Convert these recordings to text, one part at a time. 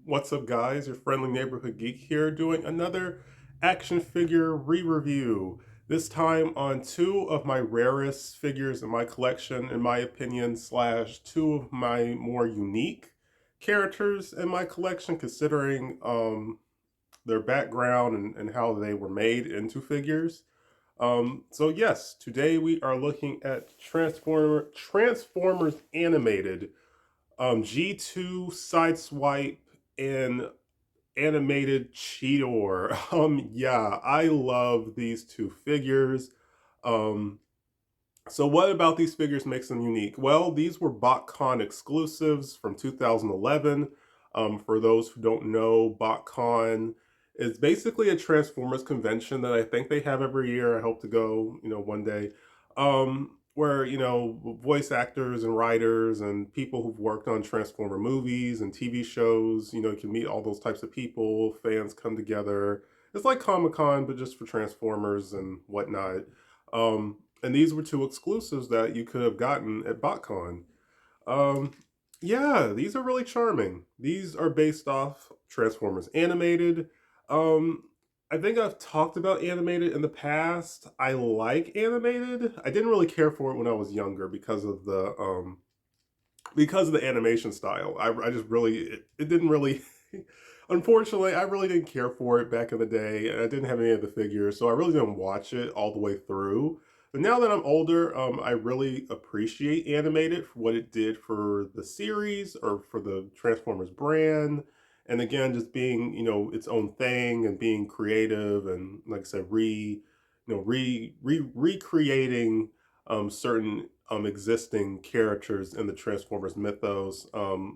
What's up, guys? Your friendly neighborhood geek here doing another action figure re-review. This time on two of my rarest figures in my collection, in my opinion, slash two of my more unique characters in my collection, considering their background and how they were made into figures. So yes, today we are looking at Transformers animated, G2 Sideswipe and animated Cheetor. Yeah, I love these two figures. Um, so what about these figures makes them unique? Well, these were Botcon exclusives from 2011. For those who don't know, Botcon is basically a Transformers convention that I think they have every year. I hope to go, one day. Where, voice actors and writers and people who've worked on Transformer movies and TV shows, you can meet all those types of people. Fans come together. It's like Comic-Con, but just for Transformers and whatnot. And these were two exclusives that you could have gotten at BotCon. Um, yeah, these are really charming. These are based off Transformers animated. Um, I think I've talked about animated in the past. I like animated. I didn't really care for it when I was younger because of the animation style. I just really it didn't really unfortunately I really didn't care for it back in the day. I didn't have any of the figures, so I really didn't watch it all the way through. But now that I'm older, I really appreciate animated for what it did for the series or for the Transformers brand. And again, just being, its own thing and being creative and like I said, recreating certain existing characters in the Transformers mythos.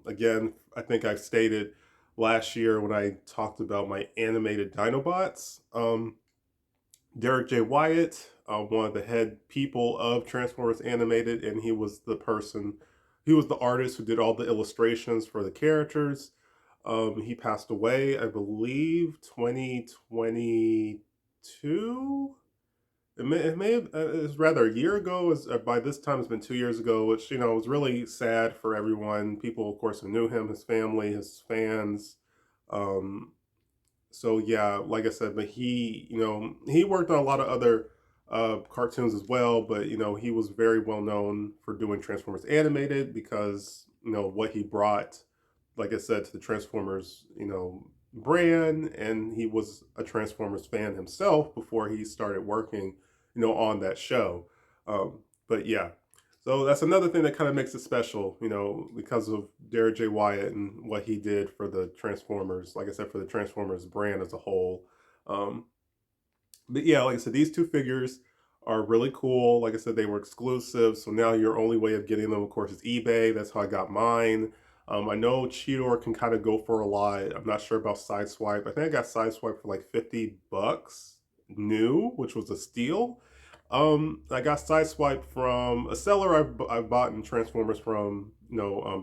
Again, I think I stated last year when I talked about my animated Dinobots. Derek J. Wyatt, one of the head people of Transformers Animated, and he was the artist who did all the illustrations for the characters. He passed away, I believe, 2022. It may have, it's rather a year ago. By this time, it's been 2 years ago, which, was really sad for everyone. People, of course, who knew him, his family, his fans. Um, so yeah, like I said, but he worked on a lot of other cartoons as well. But he was very well known for doing Transformers animated because what he brought, like I said, to the Transformers brand, and he was a Transformers fan himself before he started working on that show. But yeah, so that's another thing that kind of makes it special, because of Derek J. Wyatt and what he did for the Transformers, like I said, for the Transformers brand as a whole. Um, but yeah, like I said, these two figures are really cool. Like I said, they were exclusive, so now your only way of getting them, of course, is eBay. That's how I got mine. I know Cheetor can kind of go for a lot. I'm not sure about Sideswipe. I think I got Sideswipe for like $50 new, which was a steal. I got Sideswipe from a seller I've bought in Transformers from,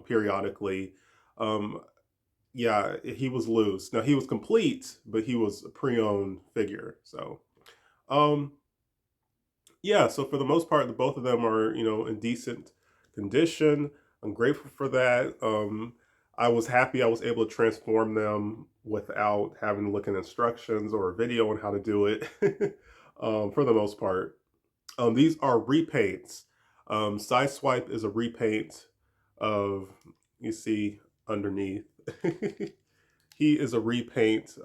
periodically. Um, yeah, he was loose. Now he was complete, but he was a pre-owned figure. So, um, yeah. So for the most part, the both of them are in decent condition. I'm grateful for that. I was happy I was able to transform them without having to look at instructions or a video on how to do it. For the most part. These are repaints. Sideswipe is a repaint of, you see underneath. He is a repaint.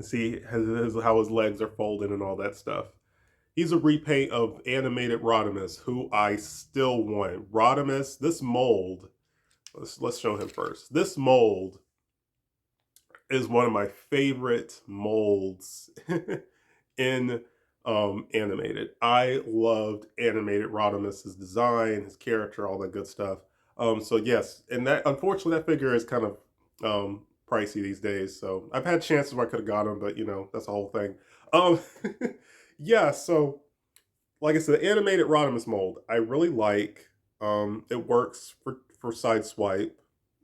See how his legs are folded and all that stuff. He's a repaint of animated Rodimus, who I still want. Rodimus, this mold. Let's show him first. This mold is one of my favorite molds in animated. I loved animated Rodimus's design, his character, all that good stuff. So yes, and that unfortunately that figure is kind of pricey these days. So I've had chances where I could have got him, but that's the whole thing. Um, yeah. So like I said, animated Rodimus mold, I really like. It works for Sideswipe.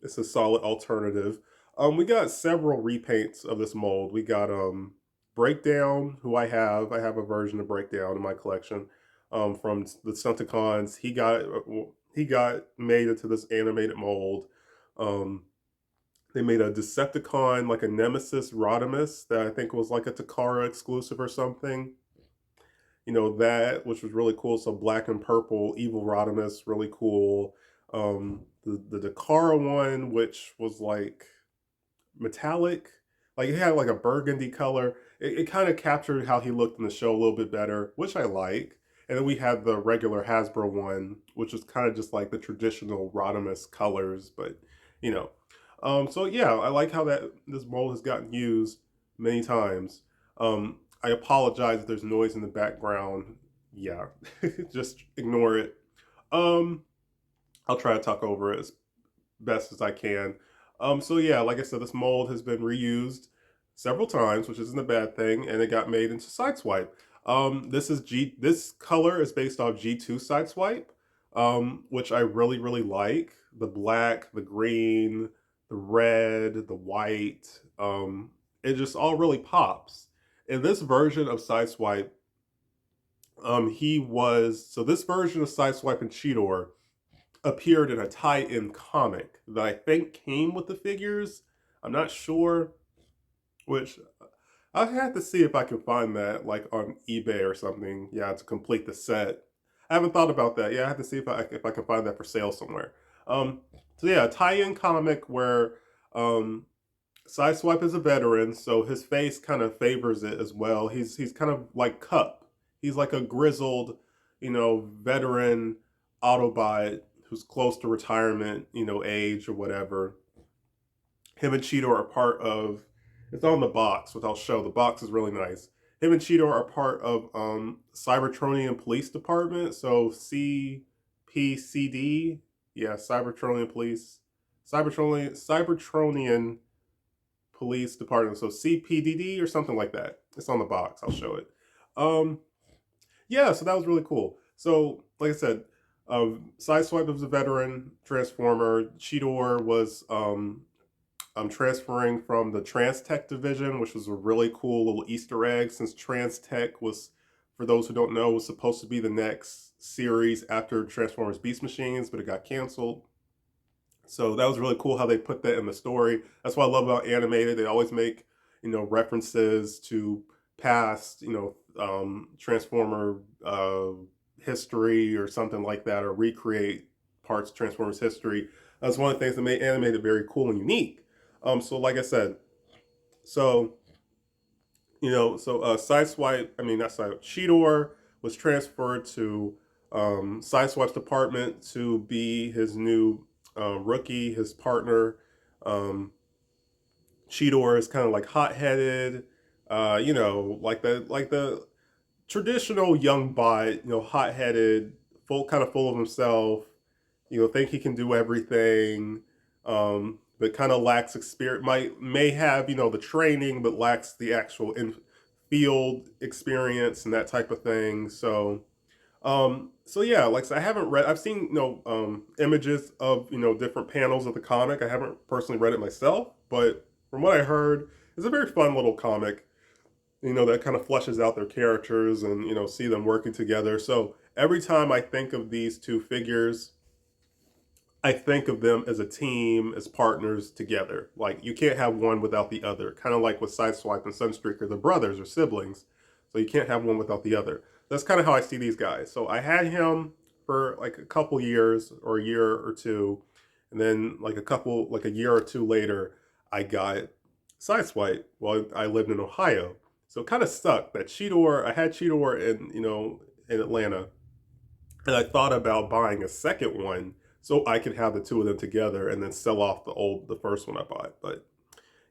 It's a solid alternative. We got several repaints of this mold. We got Breakdown, who I have. I have a version of Breakdown in my collection. From the Stunticons, he got made into this animated mold. Um, They made a Decepticon, like a Nemesis Rodimus that I think was like a Takara exclusive or something. That, which was really cool. So black and purple, evil Rodimus, really cool. The Takara one, which was like metallic, like it had like a burgundy color. It kind of captured how he looked in the show a little bit better, which I like. And then we had the regular Hasbro one, which is kind of just like the traditional Rodimus colors, but you know. So yeah, I like how that this mold has gotten used many times. I apologize if there's noise in the background. Yeah, just ignore it. Um, I'll try to talk over it as best as I can. So yeah, like I said, this mold has been reused several times, which isn't a bad thing, and it got made into Sideswipe. This color is based off G2 Sideswipe, which I really like. The black, the green, the red, the white. It just all really pops. In this version of Sideswipe, this version of Sideswipe and Cheetor appeared in a tie-in comic that I think came with the figures. I'm not sure, which I have to see if I can find that like on eBay or something. Yeah, to complete the set. I haven't thought about that. Yeah, I have to see if I can find that for sale somewhere. Um, so yeah, a tie-in comic where um, Sideswipe is a veteran, so his face kind of favors it as well. He's kind of like Cup. He's like a grizzled, veteran Autobot who's close to retirement, age or whatever. Him and Cheetor are part of. It's on the box, which I'll show. The box is really nice. Him and Cheetor are part of Cybertronian Police Department. So CPCD, yeah, Cybertronian Police, Cybertronian Police Department. So CPDD or something like that. It's on the box. I'll show it. Um, yeah, so that was really cool. So, like I said, Sideswipe was a veteran Transformer. Cheetor was transferring from the Transtech division, which was a really cool little Easter egg, since Transtech was, for those who don't know, was supposed to be the next series after Transformers Beast Machines, but it got canceled. So that was really cool how they put that in the story. That's what I love about animated. They always make, references to past, Transformer history or something like that, or recreate parts of Transformers history. That's one of the things that made animated very cool and unique. So like I said, so Sideswipe, I mean not Sideswipe, Cheetor was transferred to Sideswipe's department to be his new rookie, his partner. Um, Cheetor is kind of like hot headed, like the traditional young bot, hot headed, full of himself, think he can do everything, but kind of lacks experience. May have the training, but lacks the actual in field experience and that type of thing. So yeah, like I haven't read. I've seen images of different panels of the comic. I haven't personally read it myself, but from what I heard, it's a very fun little comic. That kind of fleshes out their characters and see them working together. So every time I think of these two figures, I think of them as a team, as partners together. Like you can't have one without the other. Kind of like with Sideswipe and Sunstreaker, they're brothers or siblings, so you can't have one without the other. That's kind of how I see these guys. So I had him for like a couple years or a year or two, and then like a year or two later, I got Sideswipe while I lived in Ohio. So it kind of sucked that Cheetor. I had Cheetor in Atlanta, and I thought about buying a second one so I could have the two of them together and then sell off the first one I bought. But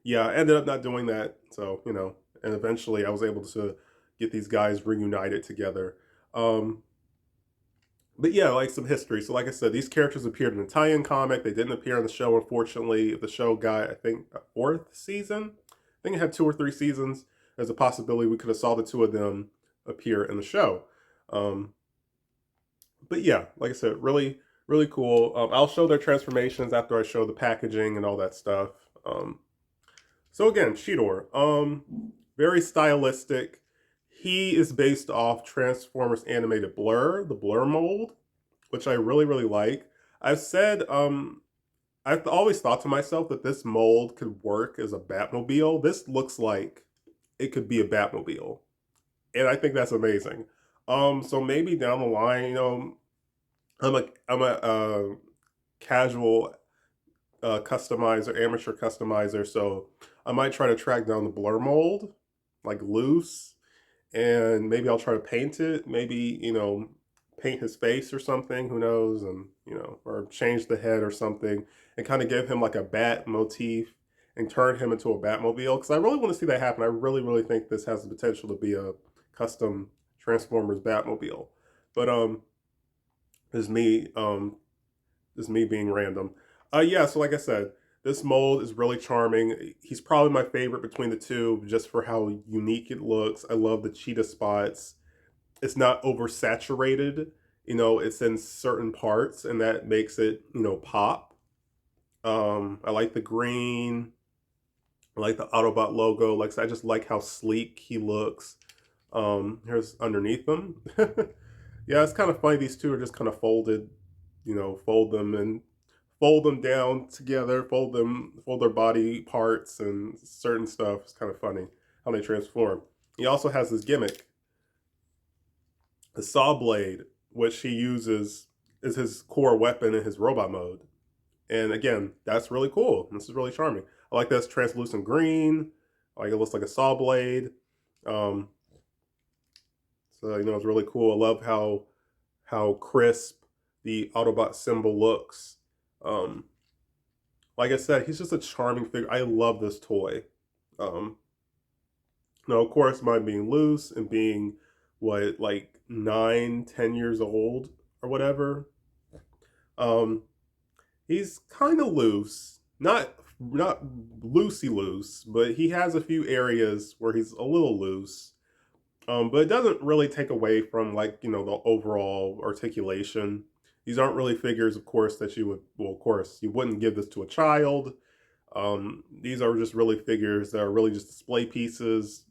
yeah, I ended up not doing that. So and eventually I was able to get these guys reunited together. Um, but yeah, like some history. So like I said, these characters appeared in the tie-in comic. They didn't appear on the show, unfortunately. The show got, I think, a fourth season. I think it had 2 or 3 seasons. There's a possibility we could have saw the two of them appear in the show. Um, but yeah, like I said, really cool. I'll show their transformations after I show the packaging and all that stuff. So again, Cheetor, very stylistic. He is based off Transformers animated Blur, the Blur mold, which I really like. I've said I've always thought to myself that this mold could work as a Batmobile. This looks like it could be a Batmobile, and I think that's amazing. So maybe down the line, I'm a casual customizer, amateur customizer. So I might try to track down the blur mold, like loose, and maybe I'll try to paint it. Maybe paint his face or something. Who knows? And or change the head or something, and kind of give him like a bat motif and turn him into a Batmobile. Because I really want to see that happen. I really, really think this has the potential to be a custom Transformers Batmobile. But is me is me being random. Yeah, so like I said, this mold is really charming. He's probably my favorite between the two just for how unique it looks. I love the cheetah spots. It's not oversaturated. It's in certain parts and that makes it, pop. I like the green. I like the Autobot logo. Like I just like how sleek he looks. Here's underneath them. Yeah, it's kind of funny. These two are just kind of folded, fold them and fold them down together, fold their body parts and certain stuff. It's kind of funny how they transform. He also has this gimmick, the saw blade, which he uses is his core weapon in his robot mode. And again, that's really cool. This is really charming. I like that it's translucent green. Like it looks like a saw blade. Um, so it's really cool. I love how crisp the Autobot symbol looks. Um, like I said, he's just a charming figure. I love this toy. Um, Now, of course, mine being loose and being what, like 9, 10 years old or whatever. Um, he's kind of loose, not loosey loose, but he has a few areas where he's a little loose. But it doesn't really take away from like the overall articulation. These aren't really figures, of course, that you would. Well, of course, you wouldn't give this to a child. These are just really figures that are really just display pieces.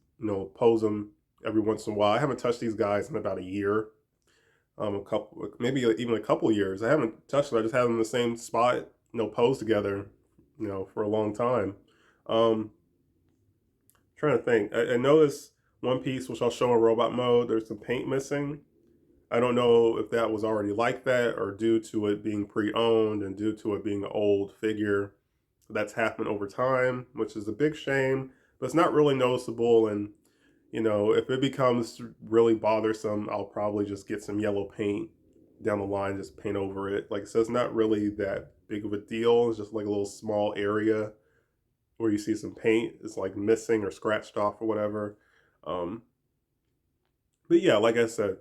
Pose them every once in a while. I haven't touched these guys in about a year. A couple, maybe even a couple years. I haven't touched them. I just have them in the same spot, posed together, for a long time. Um, Trying to think. I noticed one piece, which I'll show in robot mode. There's some paint missing. I don't know if that was already like that or due to it being pre-owned and due to it being an old figure. That's happened over time, which is a big shame, but it's not really noticeable. And, if it becomes really bothersome, I'll probably just get some yellow paint down the line, just paint over it. Like I said, it's not really that big of a deal. It's just like a little small area where you see some paint is like missing or scratched off or whatever. Um, but yeah, like I said,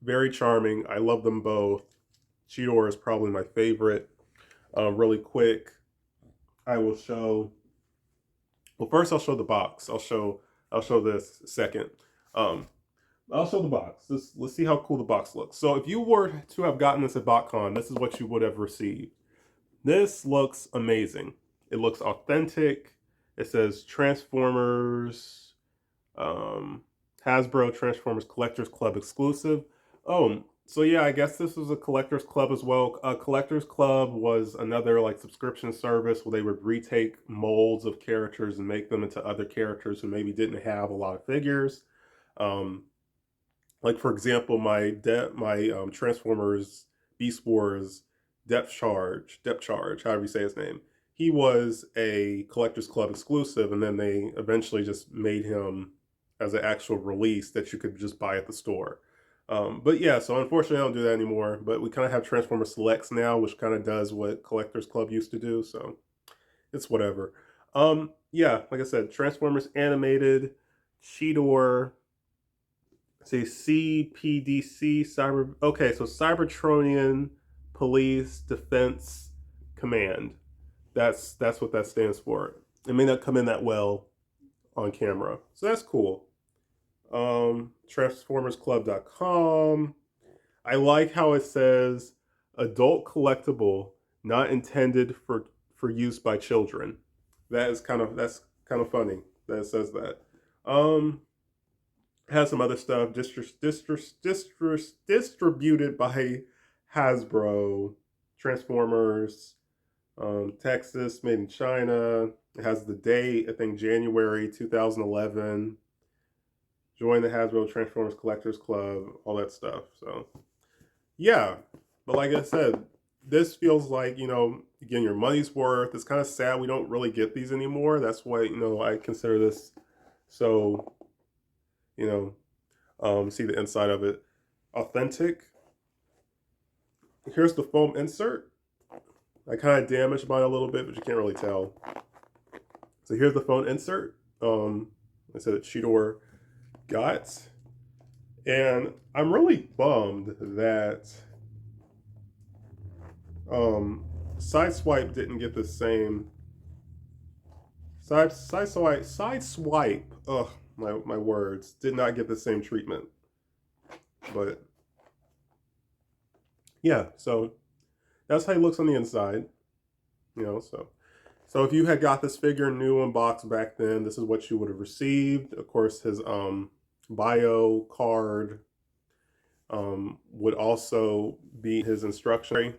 very charming. I love them both. Cheetor is probably my favorite. Really quick, I will show. Well, first I'll show the box. I'll show this second. Um, I'll show the box. Let's see how cool the box looks. So if you were to have gotten this at Botcon, this is what you would have received. This looks amazing. It looks authentic. It says Transformers, Hasbro Transformers Collectors Club exclusive. Oh, so yeah, I guess this was a Collectors Club as well. Collectors Club was another like subscription service where they would retake molds of characters and make them into other characters who maybe didn't have a lot of figures. Um, like for example, my Transformers Beast Wars Depth Charge, however you say his name. He was a Collectors Club exclusive, and then they eventually just made him as an actual release that you could just buy at the store. But yeah, so unfortunately I don't do that anymore, but we kind of have Transformer Selects now, which kind of does what Collectors Club used to do, so it's whatever. Yeah, like I said, Transformers Animated, Cheetor, say CPDC, Cyber, okay, so Cybertronian Police Defense Command. That's what that stands for. It may not come in that well on camera, so that's cool. Transformersclub.com. I like how it says adult collectible, not intended for use by children. That's kind of funny that it says that. Has some other stuff distributed by Hasbro, Transformers. Texas, made in China. It has the date, I think January 2011. Join the Hasbro Transformers Collectors Club, all that stuff. So, yeah. But like I said, this feels like, again, your money's worth. It's kind of sad we don't really get these anymore. That's why, I consider this so, you see the inside of it. Authentic. Here's the foam insert. I kind of damaged mine a little bit, but you can't really tell. So here's the foam insert. I said that Cheetor got. And I'm really bummed that Sideswipe didn't get the same. Sideswipe. Ugh, my words did not get the same treatment. But yeah, so that's how he looks on the inside. So if you had got this figure new in box back then, this is what you would have received. Of course, his bio card would also be his instruction.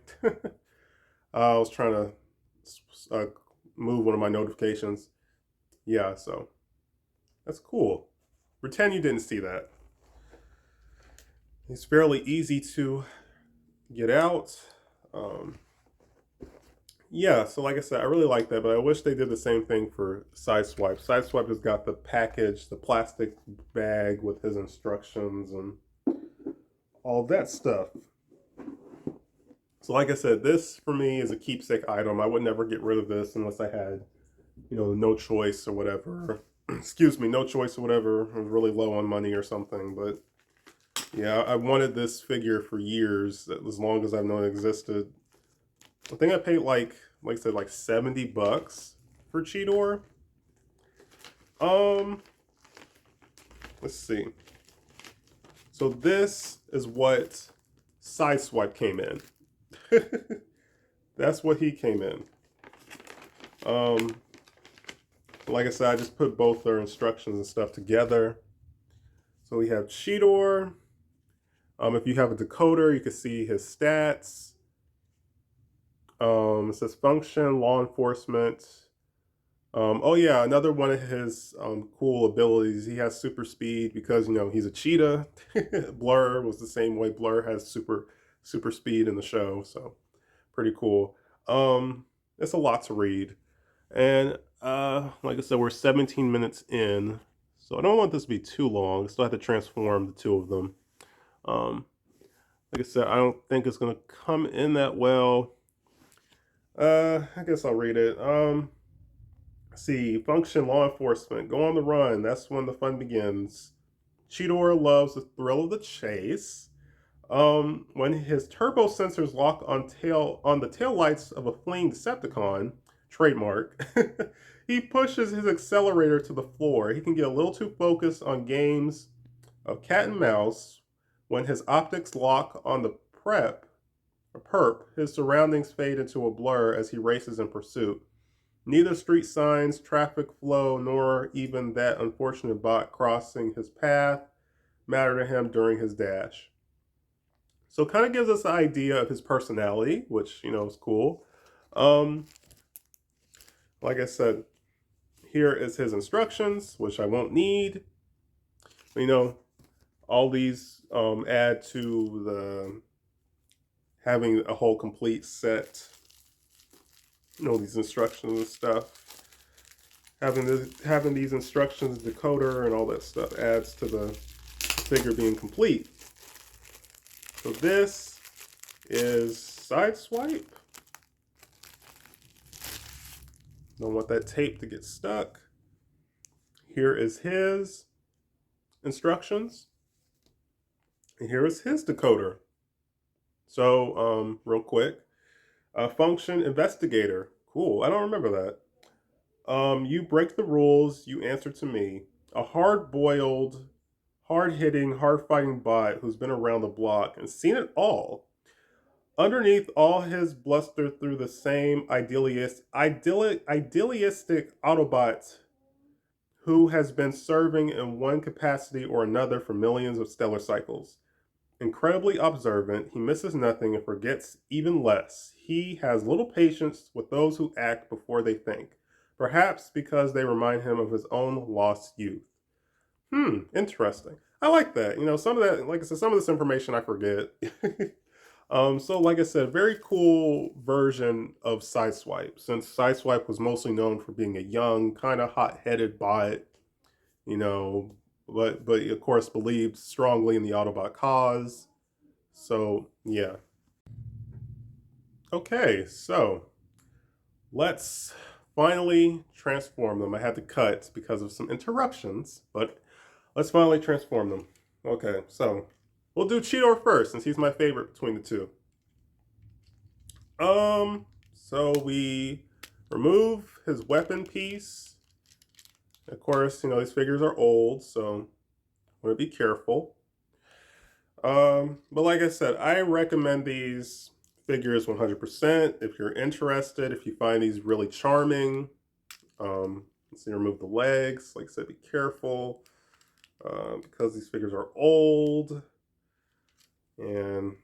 I was trying to move one of my notifications. Yeah, so that's cool. Pretend you didn't see that. It's fairly easy to get out. Yeah, so like I said, I really like that, but I wish they did the same thing for Sideswipe. Sideswipe has got the package, the plastic bag with his instructions and all that stuff. So like I said, this for me is a keepsake item. I would never get rid of this unless I had, no choice or whatever. Excuse me, no choice or whatever. I was really low on money or something, but yeah, I wanted this figure for years, as long as I've known it existed. I think I paid like I said, like $70 for Cheetor. Let's see. So this is what Sideswipe came in. That's what he came in. Like I said, I just put both their instructions and stuff together. So we have Cheetor. If you have a decoder, you can see his stats. It says function, law enforcement. Oh yeah, another one of his cool abilities. He has super speed because he's a cheetah. Blur was the same way. Blur has super speed in the show, so pretty cool. It's a lot to read, and like I said, we're 17 minutes in, so I don't want this to be too long. I still have to transform the two of them. Like I said, I don't think it's gonna come in that well. I guess I'll read it. See, function, law enforcement, go on the run. That's when the fun begins. Cheetor loves the thrill of the chase. When his turbo sensors lock on the tail lights of a fleeing Decepticon, trademark, he pushes his accelerator to the floor. He can get a little too focused on games of cat and mouse. When his optics lock on the perp, his surroundings fade into a blur as he races in pursuit. Neither street signs, traffic flow, nor even that unfortunate bot crossing his path matter to him during his dash. So it kind of gives us an idea of his personality, which, is cool. Like I said, here is his instructions, which I won't need. All these add to the having a whole complete set. These instructions and stuff. Having these instructions, decoder, and all that stuff adds to the figure being complete. So this is Sideswipe. Don't want that tape to get stuck. Here is his instructions. And here is his decoder. So, real quick. Function investigator. Cool. I don't remember that. You break the rules. You answer to me. A hard-boiled, hard-hitting, hard-fighting bot who's been around the block and seen it all. Underneath all his bluster through the same idealistic Autobot who has been serving in one capacity or another for millions of stellar cycles. incredibly observant. He misses nothing and forgets even less. He has little patience with those who act before they think, perhaps because they remind him of his own lost youth. Interesting. I like that. Some of that, like I said, some of this information I forget. So like I said, very cool version of Sideswipe, since Sideswipe was mostly known for being a young, kind of hot-headed bot, you know, but of course believed strongly in the Autobot cause. So yeah. Okay, so let's finally transform them. I had to cut because of some interruptions, but let's finally transform them. Okay, so we'll do Cheetor first, since he's my favorite between the two. So we remove his weapon piece. Of course, these figures are old, so I want to be careful. But like I said, I recommend these figures 100%. If you're interested, if you find these really charming, let's see, remove the legs. Like I said, be careful, because these figures are old, and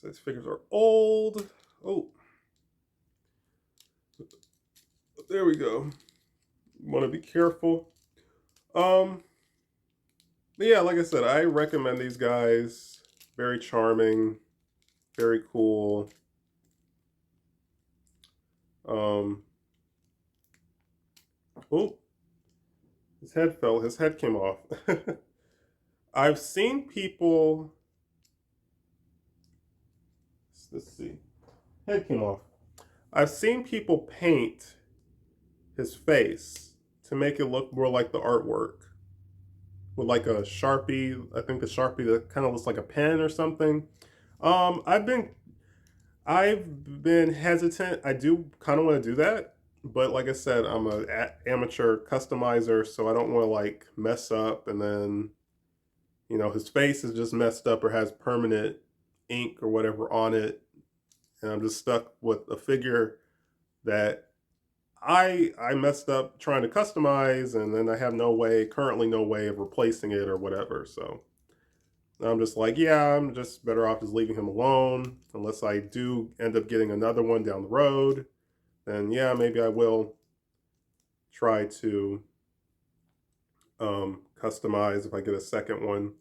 these figures are old. Oh, there we go. Want to be careful. But yeah, like I said, I recommend these guys. Very charming, very cool. Oh, his head came off. I've seen people, let's see, head came off. I've seen people paint his face to make it look more like the artwork with like a Sharpie. I think the Sharpie that kind of looks like a pen or something. I've been hesitant. I do kind of want to do that, but like I said, I'm an amateur customizer, so I don't want to like mess up and then his face is just messed up or has permanent ink or whatever on it, and I'm just stuck with a figure that I messed up trying to customize, and then I have currently no way of replacing it or whatever. So I'm just like, yeah, I'm just better off just leaving him alone, unless I do end up getting another one down the road. Then yeah, maybe I will try to customize if I get a second one.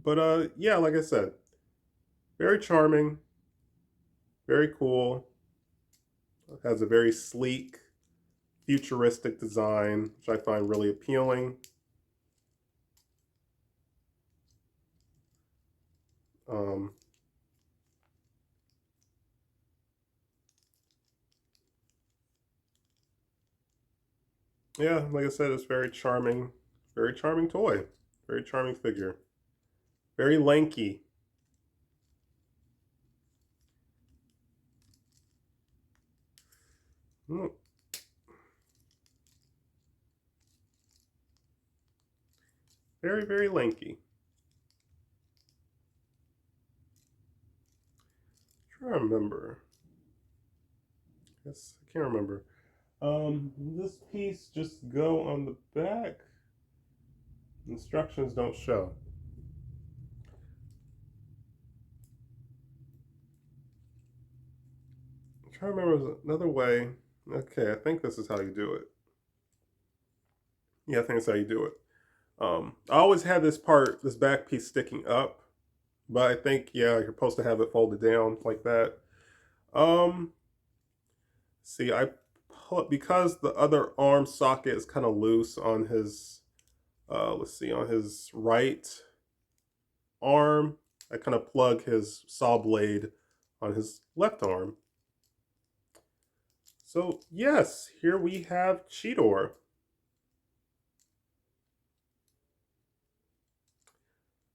But yeah, like I said, very charming, very cool. It has a very sleek, futuristic design, which I find really appealing. Yeah, like I said, it's very charming toy, very charming figure, very lanky. Mm, very, very lanky. I'm trying to remember. Yes, I can't remember. This piece just go on the back. Instructions don't show. I'm trying to remember another way. Okay, I think this is how you do it. Yeah, I think that's how you do it. I always had this back piece sticking up, but I think, yeah, you're supposed to have it folded down like that. Um, See, because the other arm socket is kind of loose on his, let's see, on his right arm, I kind of plug his saw blade on his left arm. So yes, here we have Cheetor.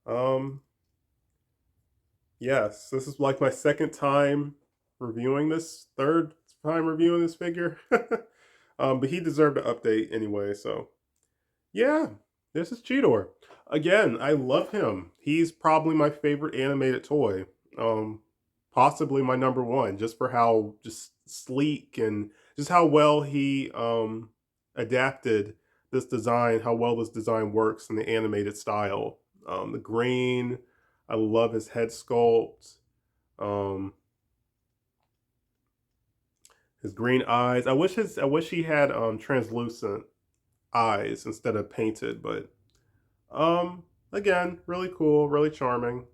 Um, yes, this is like my second time third time reviewing this figure. But he deserved an update anyway, so yeah, this is Cheetor. Again, I love him. He's probably my favorite animated toy. Um, Possibly my number one, just for how just sleek and just how well he adapted this design, how well this design works in the animated style. The green, I love his head sculpt. Um, his green eyes. I wish he had translucent eyes instead of painted, but again, really cool, really charming.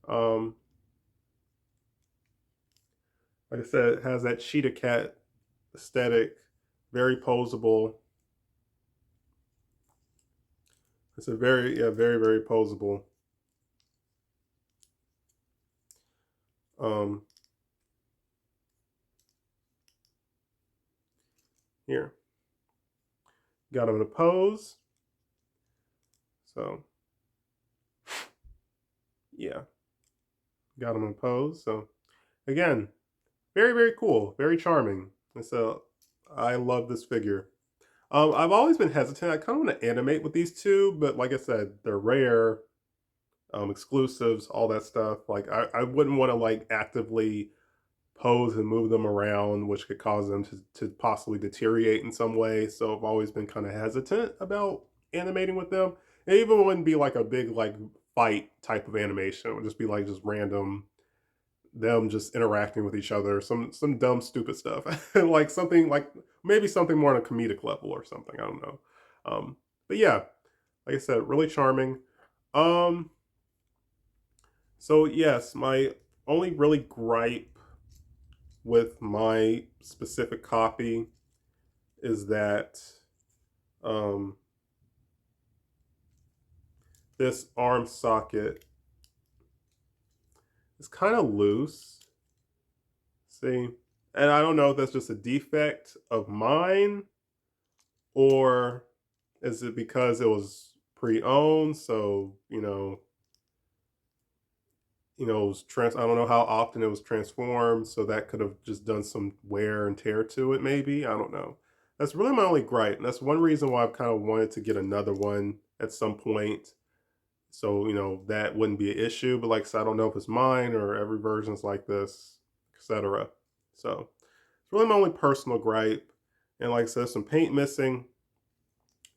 Um, like I said, it has that cheetah cat aesthetic, very posable. It's a very, yeah, very, very posable. Um, Here, got him in a pose. So, yeah, got him in a pose. So, again, very, very cool, very charming. And so, I love this figure. I've always been hesitant. I kind of want to animate with these two, but like I said, they're rare, exclusives, all that stuff. Like I wouldn't want to like actively pose and move them around, which could cause them to possibly deteriorate in some way. So I've always been kind of hesitant about animating with them. It even wouldn't be like a big like fight type of animation. It would just be like just random them just interacting with each other, some dumb stupid stuff, like something like maybe something more on a comedic level or something. I don't know. But yeah, like I said, really charming. Um, so yes, my only really gripe with my specific copy is that um, this arm socket is kind of loose. See, and I don't know if that's just a defect of mine or is it because it was pre-owned? So it was I don't know how often it was transformed, so that could have just done some wear and tear to it. Maybe I don't know. That's really my only gripe, and that's one reason why I've kind of wanted to get another one at some point. So that wouldn't be an issue. But like I said, I don't know if it's mine or every version's like this, etc. So it's really my only personal gripe. And like I said, some paint missing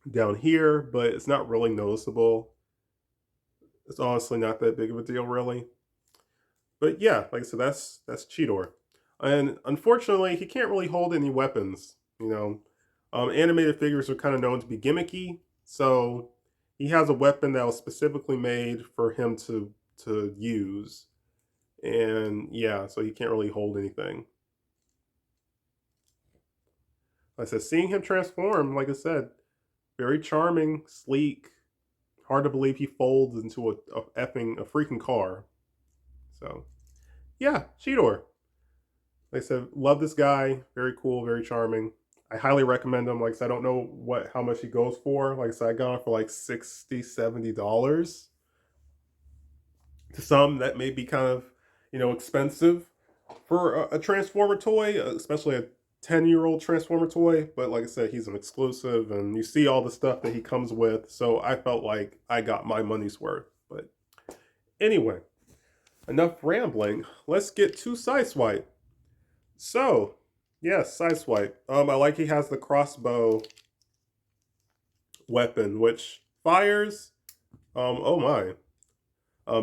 down here, but it's not really noticeable. It's honestly not that big of a deal, really. But yeah, like I said, that's Cheetor, and unfortunately, he can't really hold any weapons. Animated figures are kind of known to be gimmicky, so he has a weapon that was specifically made for him to use, and yeah, so he can't really hold anything. Like I said, seeing him transform, like I said, very charming, sleek. Hard to believe he folds into a freaking car. So yeah, Cheetor. Like I said, love this guy. Very cool, very charming. I highly recommend him. Like I said, I don't know how much he goes for. Like I said, I got him for like $60, $70. To some, that may be kind of expensive for a Transformer toy, especially a 10-year-old Transformer toy. But like I said, he's an exclusive, and you see all the stuff that he comes with. So I felt like I got my money's worth. But anyway, enough rambling. Let's get to Sideswipe. So, yes, Sideswipe. I like he has the crossbow weapon, which fires. Oh my.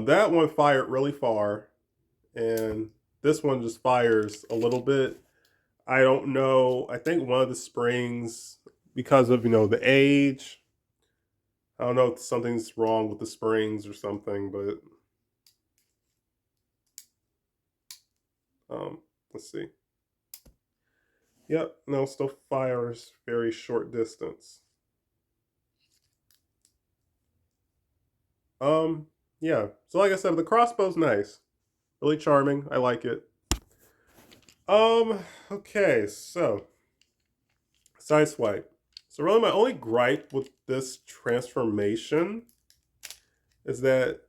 That one fired really far, and this one just fires a little bit. I don't know. I think one of the springs, because of the age. I don't know if something's wrong with the springs or something, but let's see. Yep, no, still fires very short distance. Um, yeah. So like I said, the crossbow's nice. Really charming. I like it. Okay, so Sideswipe. So really my only gripe with this transformation is that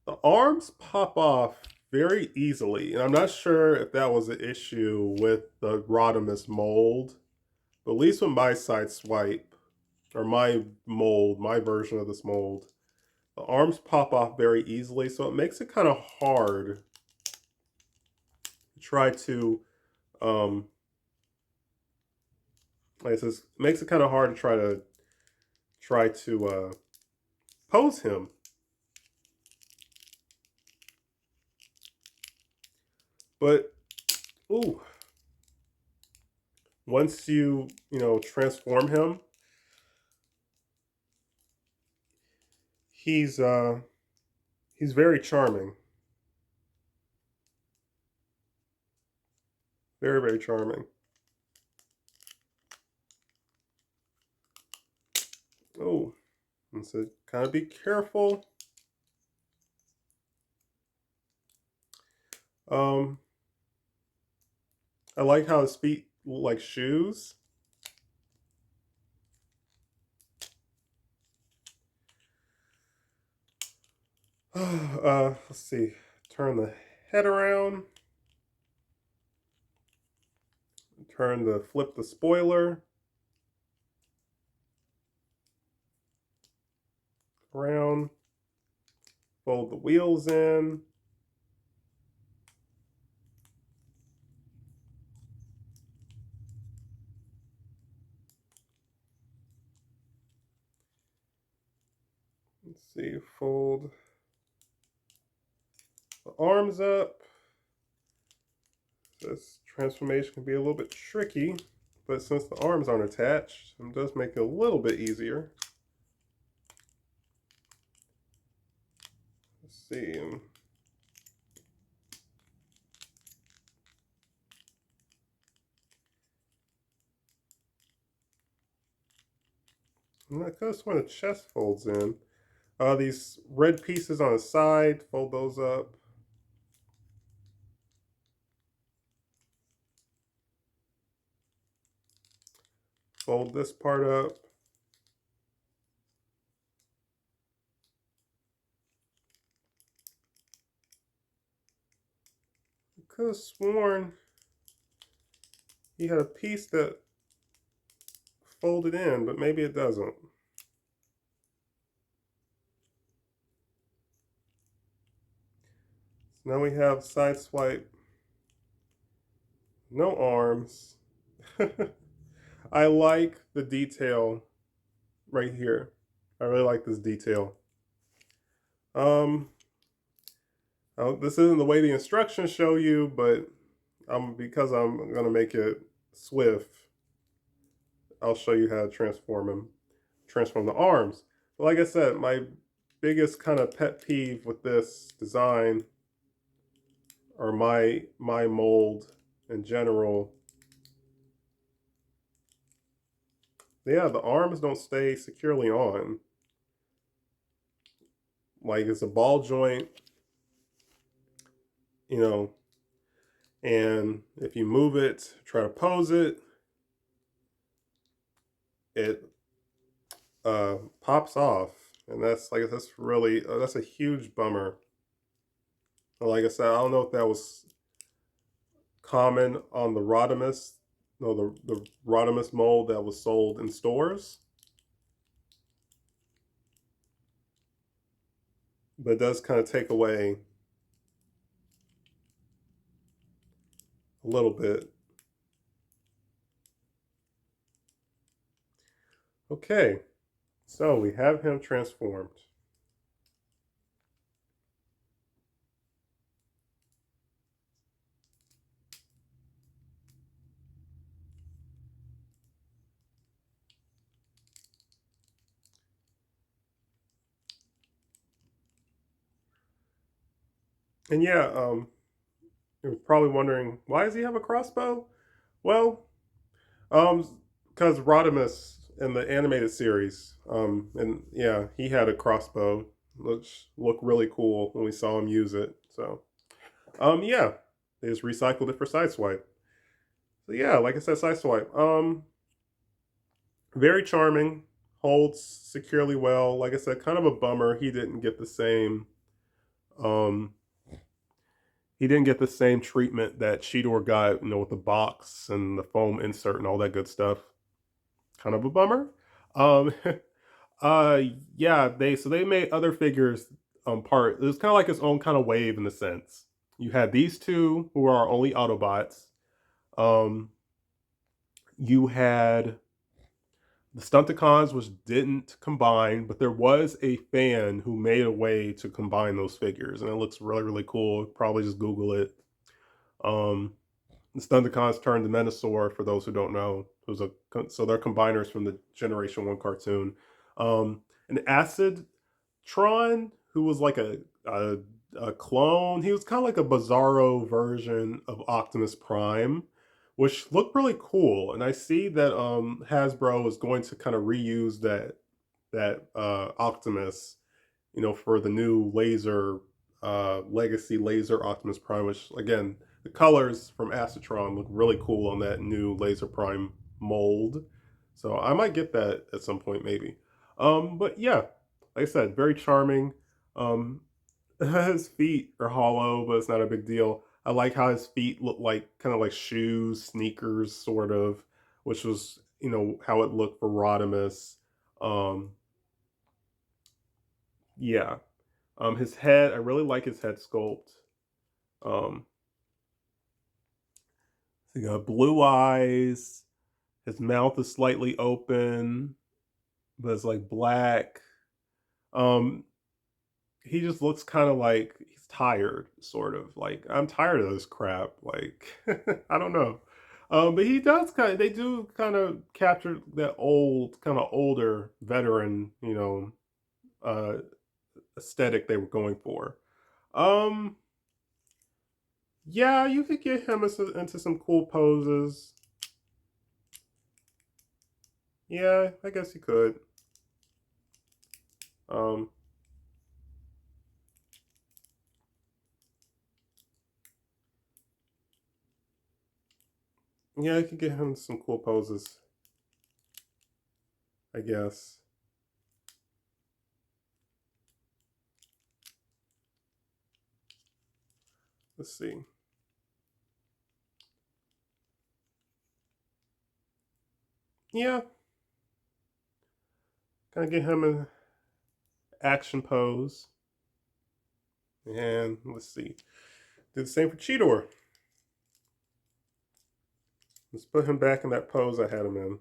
the arms pop off very easily. And I'm not sure if that was an issue with the Rodimus mold. But at least with my Sideswipe, or my mold, my version of this mold, the arms pop off very easily, so it makes it kind of hard to try to, like I said, it makes it kind of hard to try to try to pose him. But, ooh, once you transform him, he's very charming. Very, very charming. Oh, and so kind of be careful. Um, I like how his feet look like shoes. Let's see. Turn the head around. Flip the spoiler around. Fold the wheels in. Let's see, fold the arms up. This transformation can be a little bit tricky, but since the arms aren't attached, it does make it a little bit easier. Let's see. And that's when the chest folds in. These red pieces on the side, fold those up. Fold this part up. I could have sworn he had a piece that folded in, but maybe it doesn't. So now we have Sideswipe. No arms. I like the detail right here. I really like this detail. This isn't the way the instructions show you, but because I'm gonna make it swift, I'll show you how to transform the arms. But like I said, my biggest kind of pet peeve with this design, or my mold in general, yeah, the arms don't stay securely on. Like it's a ball joint, and if you move it, try to pose it, it pops off, and that's really that's a huge bummer. And like I said, I don't know if that was common on the Rodimus, no, the Rodimus mold that was sold in stores, but it does kind of take away a little bit. Okay, so we have him transformed. And yeah, you're probably wondering, why does he have a crossbow? Well, because Rodimus in the animated series, and yeah, he had a crossbow, which looked really cool when we saw him use it. So, yeah, they just recycled it for Sideswipe. So yeah, like I said, Sideswipe, very charming, holds securely well. Like I said, kind of a bummer he didn't get the same, um, treatment that Cheetor got, with the box and the foam insert and all that good stuff. Kind of a bummer. Um, uh, yeah, they made other figures. Part it was kind of like its own kind of wave in the sense. You had these two who are only Autobots. You had The Stunticons, which didn't combine, but there was a fan who made a way to combine those figures, and it looks really, really cool. Probably just Google it. Um, the Stunticons turned to Menasor, for those who don't know. So they're combiners from the Generation 1 cartoon. An Acid Tron, who was like a clone. He was kind of like a bizarro version of Optimus Prime, which looked really cool. And I see that Hasbro is going to kind of reuse that Optimus, for the new laser legacy laser Optimus Prime, which again, the colors from Acidtron look really cool on that new Laser Prime mold. So I might get that at some point, maybe. But yeah, like I said, very charming. Um, his feet are hollow, but it's not a big deal. I like how his feet look like kind of like shoes, sneakers, sort of, which was how it looked for Rodimus. Um, yeah, his head, I really like his head sculpt. Um, he got blue eyes. His mouth is slightly open, but it's like black. Um, he just looks kind of like he's tired, sort of. Like, I'm tired of this crap. Like, I don't know. But he does they do kind of capture that kind of older veteran, uh, aesthetic they were going for. Um, Yeah, you could get him into some cool poses. Yeah, I guess you could. Um, yeah, I could get him some cool poses, I guess. Let's see. Yeah, kind of get him an action pose. And let's see. Do the same for Cheetor. Let's put him back in that pose I had him in.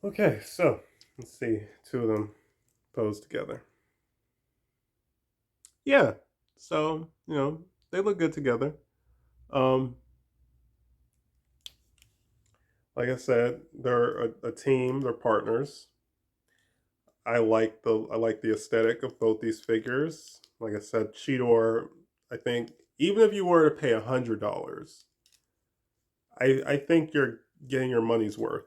Okay, so let's see. Two of them posed together. Yeah, so, they look good together. Um, like I said, they're a team, they're partners. I like the aesthetic of both these figures. Like I said, Cheetor, I think even if you were to pay $100, I think you're getting your money's worth.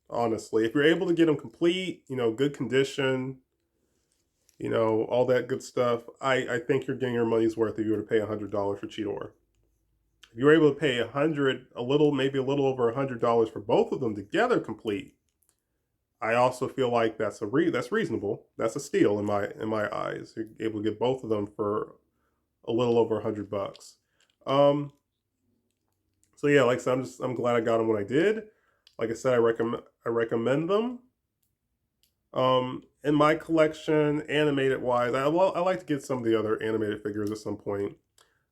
Honestly, if you're able to get them complete, good condition, all that good stuff, I think you're getting your money's worth if you were to pay $100 for Cheetor. If you're able to pay maybe a little over $100 for both of them together complete, I also feel like that's reasonable. That's a steal in my eyes. You're able to get both of them for a little over $100. Um, so yeah, like I said, I'm glad I got them when I did. Like I said, I recommend them. In my collection, animated wise, I like to get some of the other animated figures at some point.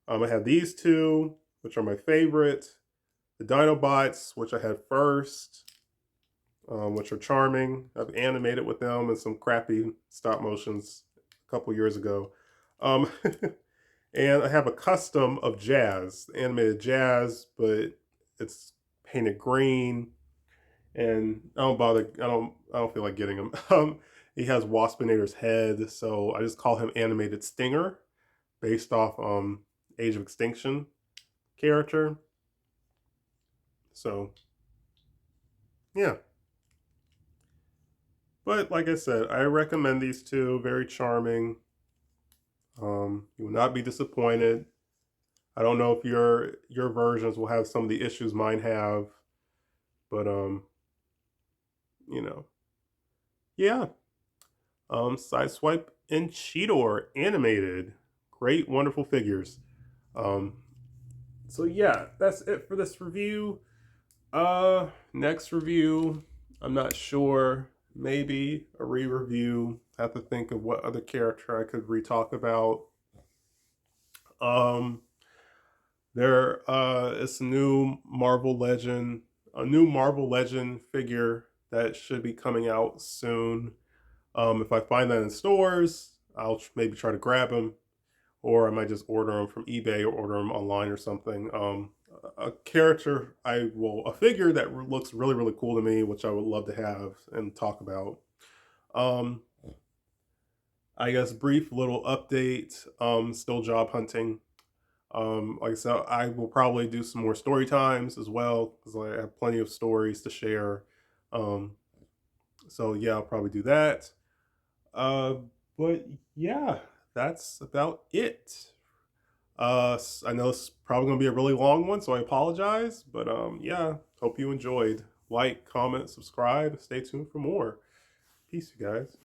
I have these two, which are my favorite. The Dinobots, which I had first. Which are charming. I've animated with them in some crappy stop motions a couple years ago. Um, and I have a custom of Jazz, animated Jazz, but it's painted green. And I don't bother. I don't feel like getting him. He has Waspinator's head, so I just call him Animated Stinger, based off Age of Extinction character. So yeah. But like I said, I recommend these two. Very charming. You will not be disappointed. I don't know if your versions will have some of the issues mine have, but you know, yeah. Sideswipe and Cheetor animated, great, wonderful figures. Um, so yeah, that's it for this review. Next review, I'm not sure. Maybe a re-review. Have to think of what other character I could re-talk about. Um, there is a new Marvel Legend figure that should be coming out soon. If I find that in stores, I'll maybe try to grab them, or I might just order them from eBay or order them online or something. A figure that looks really really cool to me, which I would love to have and talk about. Um, I guess brief little update. Still job hunting. Like I said, I will probably do some more story times as well because I have plenty of stories to share. Um, so yeah, I'll probably do that. Uh, but yeah, that's about it. I know it's probably gonna be a really long one, so I apologize. But yeah, hope you enjoyed. Like, comment, subscribe. Stay tuned for more. Peace, you guys.